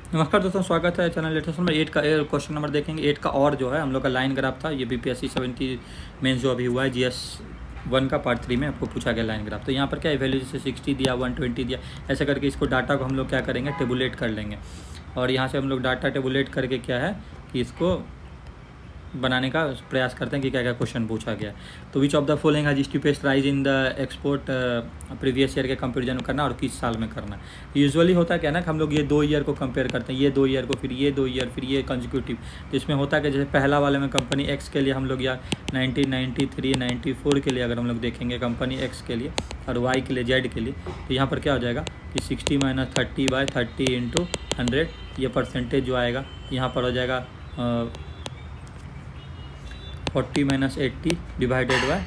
नमस्कार दोस्तों, स्वागत है चैनल लेटेस्ट में। 8 का क्वेश्चन नंबर देखेंगे। 8 का और जो है हम लोग का लाइन ग्राफ था। ये बीपीएससी 70 मेंस जो अभी हुआ है GS1 का पार्ट 3 में आपको पूछा गया लाइन ग्राफ। तो यहाँ पर क्या है, वैल्यू जैसे 60 दिया, 120 दिया, ऐसे करके इसको डाटा को हम लोग क्या करेंगे, टेबुलेट कर लेंगे। और यहाँ से हम लोग डाटा टेबुलेट करके क्या है कि इसको बनाने का प्रयास करते हैं कि क्या क्या क्वेश्चन पूछा गया। तो which of the following has steepest rise in the export previous year के कंपेरिजन करना और किस साल में करना। यूजुअली होता है क्या ना कि हम लोग ये 2 ईयर को कंपेयर करते हैं, ये 2 ईयर को, फिर ये 2 ईयर, फिर ये कंजिक्यूटिव। तो इसमें होता है कि जैसे पहला वाले में कंपनी एक्स के लिए हम लोग या 1993 94 के लिए अगर हम लोग देखेंगे कंपनी एक्स के लिए और वाई के लिए जेड के लिए, तो यहाँ पर क्या हो जाएगा कि 60 - 30/30 × 100 ये परसेंटेज जो आएगा यहाँ पर हो जाएगा 40 - 80 डिवाइडेड बाय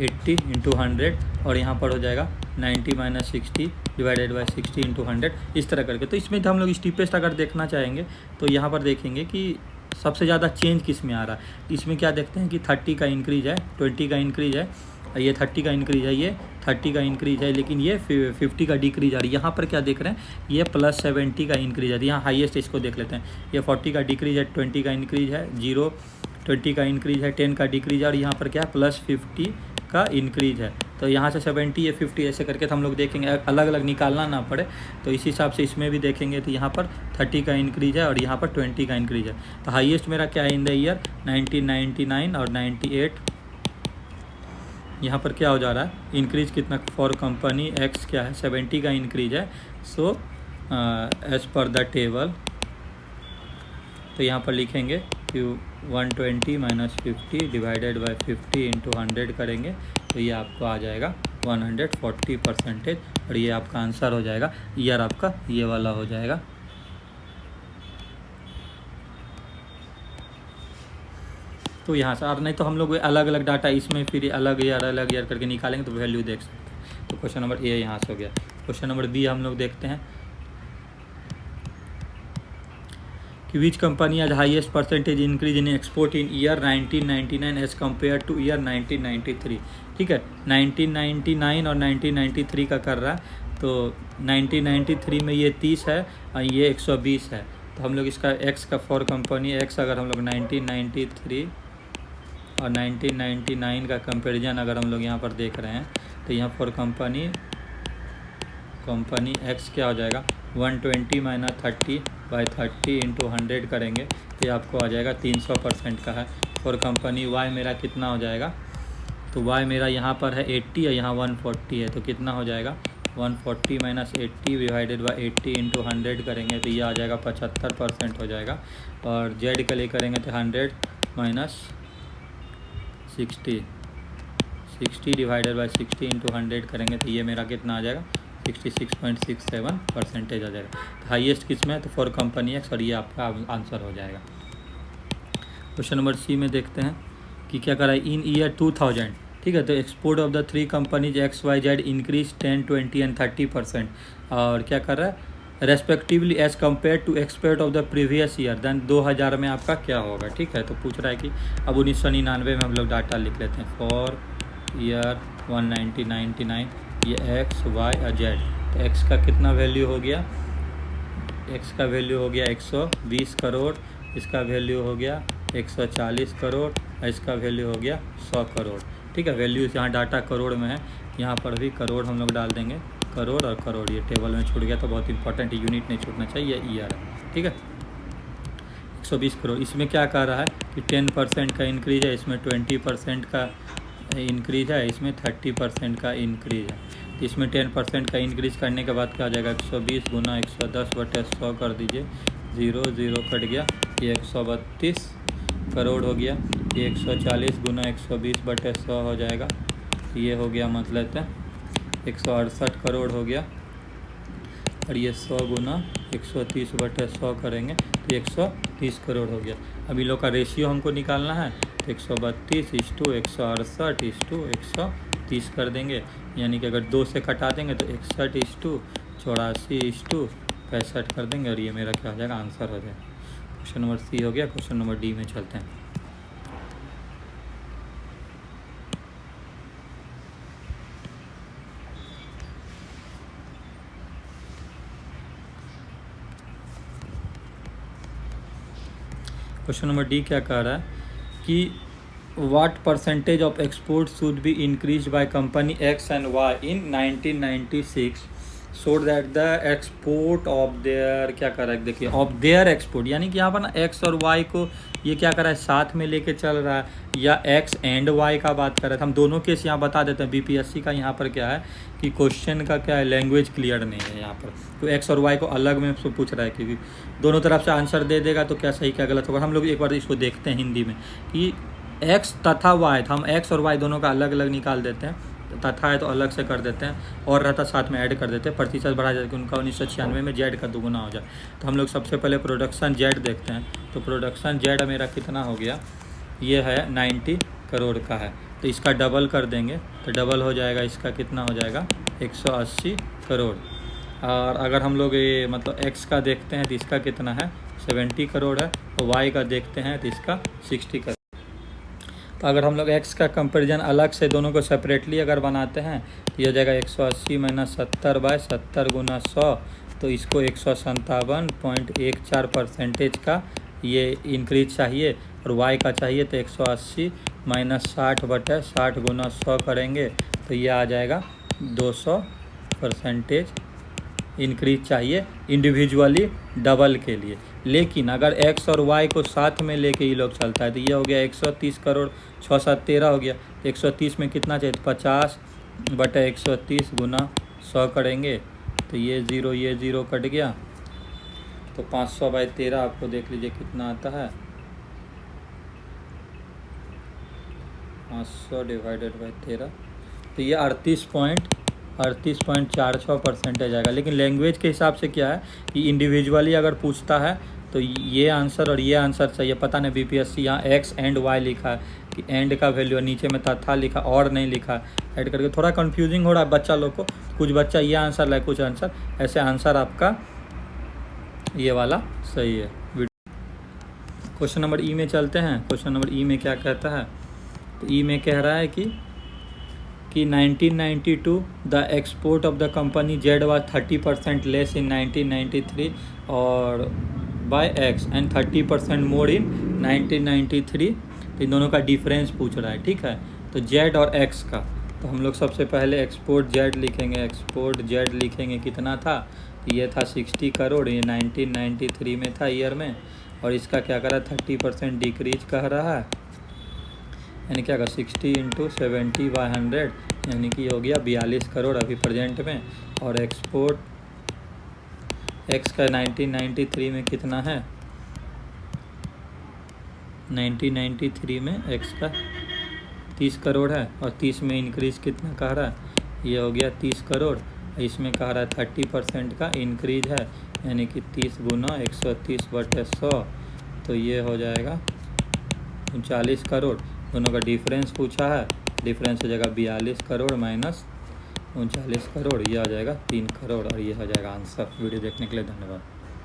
80 × 100 और यहाँ पर हो जाएगा 90 - 60 डिवाइडेड बाय 60 × 100, इस तरह करके। तो इसमें हम लोग स्टीपेस्ट अगर देखना चाहेंगे तो यहाँ पर देखेंगे कि सबसे ज़्यादा चेंज किस में आ रहा है। इसमें क्या देखते हैं कि 30 का इंक्रीज है, 20 का इंक्रीज है, ये 30 का इंक्रीज है, ये 30 का इंक्रीज है, लेकिन ये 50 का डिक्रीज आ रही है। यहाँ पर क्या देख रहे हैं, ये +70 का इंक्रीज है। यहाँ हाईएस्ट इसको देख लेते हैं, ये 40 का डिक्रीज है, 20 का इंक्रीज है, 0 20 का इंक्रीज है, 10 का डिक्रीज है, और यहाँ पर क्या है +50 का इंक्रीज है। तो यहाँ से 70 या 50 ऐसे करके तो हम लोग देखेंगे, अलग अलग निकालना ना पड़े। तो इस हिसाब से इसमें भी देखेंगे तो यहाँ पर 30 का इंक्रीज है और यहाँ पर 20 का इंक्रीज है। तो हाईएस्ट मेरा क्या है इन द ईयर 1999 और 98। यहाँ पर क्या हो जा रहा है, इंक्रीज कितना फॉर कंपनी एक्स क्या है, 70 का इंक्रीज है। So as per the table, तो यहाँ पर लिखेंगे कि 120 - 50 डिवाइडेड बाय 50 × 100 करेंगे तो ये आपको आ जाएगा 140%। और ये आपका आंसर हो जाएगा, ईयर आपका ये वाला हो जाएगा। तो यहाँ से, और नहीं तो हम लोग अलग अलग डाटा इसमें फिर अलग ईयर करके निकालेंगे तो वैल्यू देख सकते हैं। तो क्वेश्चन नंबर ए यहाँ से हो गया। क्वेश्चन नंबर बी हम लोग देखते हैं कि which company has highest percentage increase in export in year 1999 as compare to year 1993। ठीक है, 1999 और 1993 का कर रहा है। तो 1993 में ये 30 है और ये 120 है। तो हम लोग इसका एक्स का फॉर कंपनी एक्स अगर हम लोग 1993 और 1999 का कंपेरिजन अगर हम लोग यहाँ पर देख रहे हैं तो यहाँ फॉर कंपनी एक्स क्या हो जाएगा, 120 - 30/30 × 100 करेंगे तो ये आपको आ जाएगा 300% का है। और कंपनी वाई मेरा कितना हो जाएगा, तो वाई मेरा यहाँ पर है 80 और यहाँ 140 है। तो कितना हो जाएगा, 140 - 80 डिवाइडेड बाय 80 × 100 करेंगे तो ये आ जाएगा 75% हो जाएगा। और जेड के लिए करेंगे तो 100 - 60 डिवाइडेड बाय 60 × 100 करेंगे तो ये मेरा कितना आ जाएगा, 66.67% आ जाएगा। तो हाईएस्ट किस में है, तो फॉर कंपनी एक्स, और ये आपका आंसर हो जाएगा। क्वेश्चन नंबर सी में देखते हैं कि क्या करा है, इन ईयर 2000। ठीक है, तो export of the 3 companies X Y Z increase 10, 20 and 30%। और क्या कर रहा है, respectively as compare to export of the previous year, then 2000 में आपका क्या होगा। ठीक है, तो पूछ रहा है कि अब 1999 में हम लोग डाटा लिख लेते हैं। फॉर ईयर 1999 ये एक्स वाई और जेड। तो एक्स का कितना वैल्यू हो गया, एक्स का वैल्यू हो गया 120 करोड़, इसका वैल्यू हो गया 140 करोड़ और इसका वैल्यू हो गया 100 करोड़। ठीक है, वैल्यू यहाँ डाटा करोड़ में है, यहाँ पर भी करोड़ हम लोग डाल देंगे, करोड़ और करोड़। ये टेबल में छूट गया तो बहुत इंपॉर्टेंट यूनिट नहीं छूटना चाहिए, ईयर है। ठीक है, 120 करोड़। इसमें क्या कह रहा है कि 10% का इंक्रीज है, इसमें 20% का इंक्रीज है, इसमें 30% का इंक्रीज है। तो इसमें 10% का इंक्रीज करने के बाद क्या हो जाएगा, 120 × 110/100 कर दीजिए, 0 0 कट गया, ये 132 करोड़ हो गया। ये 140 × 120/100 हो जाएगा, ये हो गया मतलब 168 करोड़ हो गया। और ये 100 × 130/100 करेंगे तो 130 करोड़ हो गया। अभी लोग का रेशियो हमको निकालना है, तो 132 = 168 = 130 कर देंगे। यानी कि अगर 2 से कटा देंगे तो 61 = 84 = 65 कर देंगे, और ये मेरा क्या हो जाएगा, आंसर हो जाएगा। क्वेश्चन नंबर सी हो गया। क्वेश्चन नंबर डी में चलते हैं। क्वेश्चन नंबर डी क्या कह रहा है कि what percentage of export should be increased by company X and Y in 1996 so that the export of their क्या कर रहा है देखिए of their export, यानी कि यहाँ पर ना X और Y को ये क्या कर रहा है साथ में लेके चल रहा है या X एंड Y का बात कर रहा है। हम दोनों केस यहाँ बता देते हैं। बीपीएससी का यहाँ पर क्या है कि क्वेश्चन का क्या है लैंग्वेज क्लियर नहीं है यहाँ पर, तो X और Y को अलग में उसको पूछ रहा है क्योंकि दोनों तरफ से आंसर दे देगा तो क्या सही क्या गलत होगा। हम लोग एक बार इसको देखते हैं हिंदी में कि एक्स तथा वाई, हम एक्स और वाई दोनों का अलग अलग निकाल देते हैं, तथा है तो अलग से कर देते हैं और रहता साथ में ऐड कर देते हैं, प्रतिशत बढ़ा जाए कि उनका 1996 में जेड का दुगुना हो जाए। तो हम लोग सबसे पहले प्रोडक्शन जेड देखते हैं। तो प्रोडक्शन जेड मेरा कितना हो गया, ये है 90 करोड़ का है, तो इसका डबल कर देंगे तो डबल हो जाएगा, इसका कितना हो जाएगा 180 करोड़। और अगर हम लोग ये मतलब एक्स का देखते हैं तो इसका कितना है 70 करोड़ है, और वाई का देखते हैं तो इसका 60 करोड़। तो अगर हम लोग x का कंपेरिजन अलग से दोनों को सेपरेटली अगर बनाते हैं तो ये हो जाएगा 180 माइनस 70/70 गुना 100, तो इसको 157.14% का ये इंक्रीज चाहिए, और y का चाहिए तो 180 माइनस 60/60 गुना 100 करेंगे तो ये आ जाएगा 200% इंक्रीज चाहिए इंडिविजुअली डबल के लिए। लेकिन अगर x और y को साथ में लेके ये लोग चलता है तो ये हो गया 130 करोड़ 6 7 13 हो गया, तो 130 में कितना चाहिए 50/130 गुना 100 करेंगे तो ये ज़ीरो कट गया, तो 500/13 आपको देख लीजिए कितना आता है, 500 डिवाइडेड बाई 13, तो ये 38.46% आएगा। लेकिन लैंग्वेज के हिसाब से क्या है कि इंडिविजुअली अगर पूछता है तो ये आंसर और ये आंसर चाहिए। पता नहीं बीपीएससी यहाँ एक्स एंड वाई लिखा है कि एंड का वैल्यू नीचे में तथा लिखा और नहीं लिखा, ऐड करके थोड़ा कंफ्यूजिंग हो रहा है बच्चा लोग को। कुछ बच्चा ये आंसर लाए कुछ आंसर ऐसे, आंसर आपका ये वाला सही है। क्वेश्चन नंबर ई में चलते हैं। क्वेश्चन नंबर ई में क्या कहता है, तो ई में कह रहा है कि 1992 the export of the company Z was 30% less in 1993 और बाय एक्स एंड 30% मोर इन 1993। तो इन दोनों का डिफरेंस पूछ रहा है, ठीक है। तो जेड और एक्स का, तो हम लोग सबसे पहले एक्सपोर्ट जेड लिखेंगे। एक्सपोर्ट जेड लिखेंगे कितना था, तो ये था 60 करोड़, ये 1993 में था ईयर में, और इसका क्या कर रहा है 30% डिक्रीज कह रहा है, यानी क्या होगा 60 × 70/100, यानी कि हो गया 42 करोड़ अभी प्रेजेंट में। और एक्सपोर्ट एक्स का 1993 में कितना है, 1993 में एक्स का 30 करोड़ है, और 30 में इंक्रीज कितना कह रहा है, ये हो गया 30 करोड़। इसमें कह रहा है 30% का इंक्रीज है, यानी कि 30 गुना 130/100, तो ये हो जाएगा 39 करोड़। दोनों का डिफरेंस पूछा है, डिफरेंस हो जाएगा 42 करोड़ माइनस 39 करोड़, ये आ जाएगा 3 करोड़, और ये हो जाएगा आंसर। वीडियो देखने के लिए धन्यवाद।